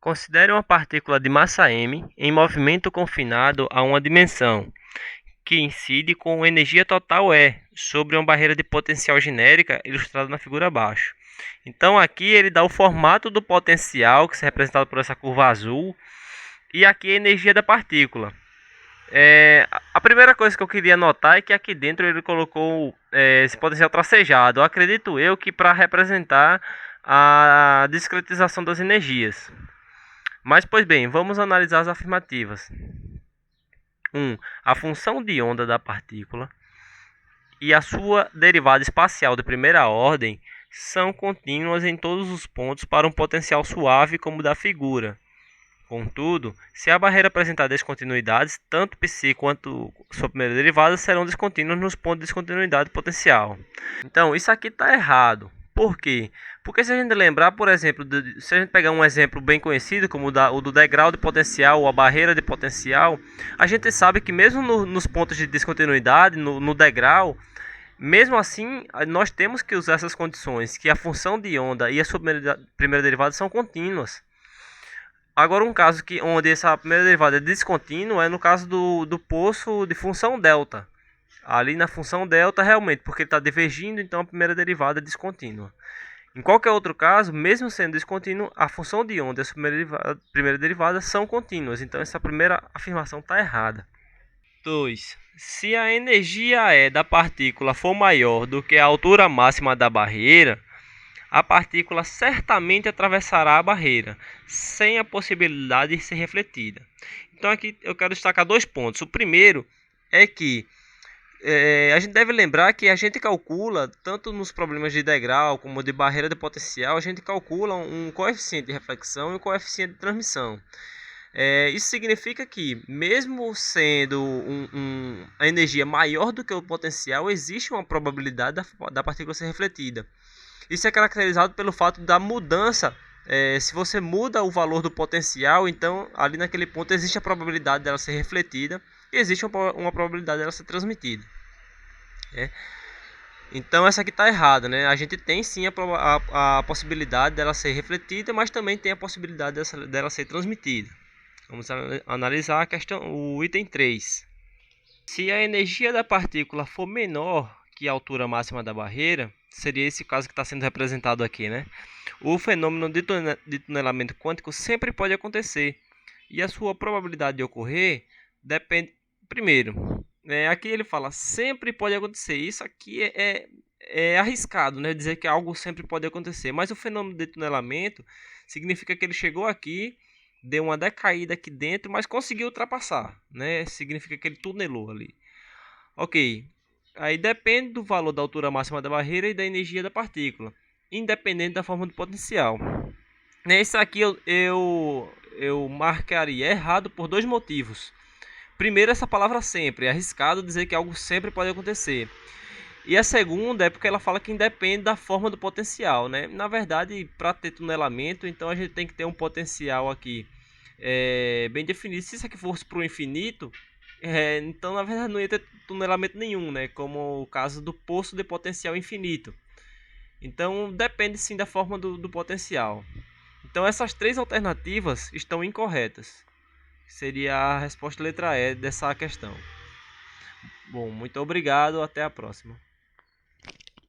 Considere uma partícula de massa m em movimento confinado a uma dimensão, que incide com energia total E sobre uma barreira de potencial genérica ilustrada na figura abaixo. Então aqui ele dá o formato do potencial, que é representado por essa curva azul, e aqui a energia da partícula. A primeira coisa que eu queria notar é que aqui dentro ele colocou esse potencial tracejado. Eu acredito eu que para representar a discretização das energias. Mas, pois bem, vamos analisar as afirmativas. 1. A função de onda da partícula e a sua derivada espacial de primeira ordem são contínuas em todos os pontos para um potencial suave como o da figura. Contudo, se a barreira apresentar descontinuidades, tanto π quanto sua primeira derivada serão descontínuas nos pontos de descontinuidade potencial. Então, isso aqui está errado. Por quê? Porque se a gente lembrar, por exemplo, se a gente pegar um exemplo bem conhecido, como o do degrau de potencial ou a barreira de potencial, a gente sabe que mesmo nos pontos de descontinuidade, no degrau, mesmo assim, nós temos que usar essas condições, que a função de onda e a sua primeira derivada são contínuas. Agora, um caso onde essa primeira derivada é descontínua é no caso do poço de função delta. Ali na função delta, realmente, porque ele está divergindo, então a primeira derivada é descontínua. Em qualquer outro caso, mesmo sendo descontínuo, a função de onda e a primeira derivada são contínuas. Então, essa primeira afirmação está errada. 2. Se a energia E da partícula for maior do que a altura máxima da barreira, a partícula certamente atravessará a barreira, sem a possibilidade de ser refletida. Então, aqui eu quero destacar dois pontos. O primeiro é que a gente deve lembrar que a gente calcula, tanto nos problemas de degrau como de barreira de potencial, a gente calcula um coeficiente de reflexão e um coeficiente de transmissão. Isso significa que, mesmo sendo a energia maior do que o potencial, existe uma probabilidade da partícula ser refletida. Isso é caracterizado pelo fato da mudança. Se você muda o valor do potencial, então ali naquele ponto existe a probabilidade dela ser refletida e existe uma probabilidade dela ser transmitida. Então essa aqui está errada, né? A gente tem sim a possibilidade dela ser refletida, mas também tem a possibilidade dela ser transmitida. Vamos analisar a questão, o item 3. Se a energia da partícula for menor que a altura máxima da barreira, seria esse caso que está sendo representado aqui, né? O fenômeno de tunelamento quântico sempre pode acontecer, e a sua probabilidade de ocorrer depende, primeiro, aqui ele fala sempre pode acontecer. Isso aqui é arriscado, né? Dizer que algo sempre pode acontecer, mas o fenômeno de tunelamento significa que ele chegou aqui, deu uma decaída aqui dentro, mas conseguiu ultrapassar, né? Significa que ele tunelou ali. Ok, aí depende do valor da altura máxima da barreira e da energia da partícula, independente da forma do potencial. Isso aqui eu marcaria errado por dois motivos. Primeiro, essa palavra sempre, é arriscado dizer que algo sempre pode acontecer. E a segunda é porque ela fala que independe da forma do potencial, né? Na verdade, para ter tunelamento, então a gente tem que ter um potencial aqui bem definido. Se isso aqui fosse para o infinito, então na verdade não ia ter tunelamento nenhum, né? Como o caso do poço de potencial infinito. Então depende sim da forma do potencial. Então essas três alternativas estão incorretas. Seria a resposta letra E dessa questão. Bom, muito obrigado, até a próxima.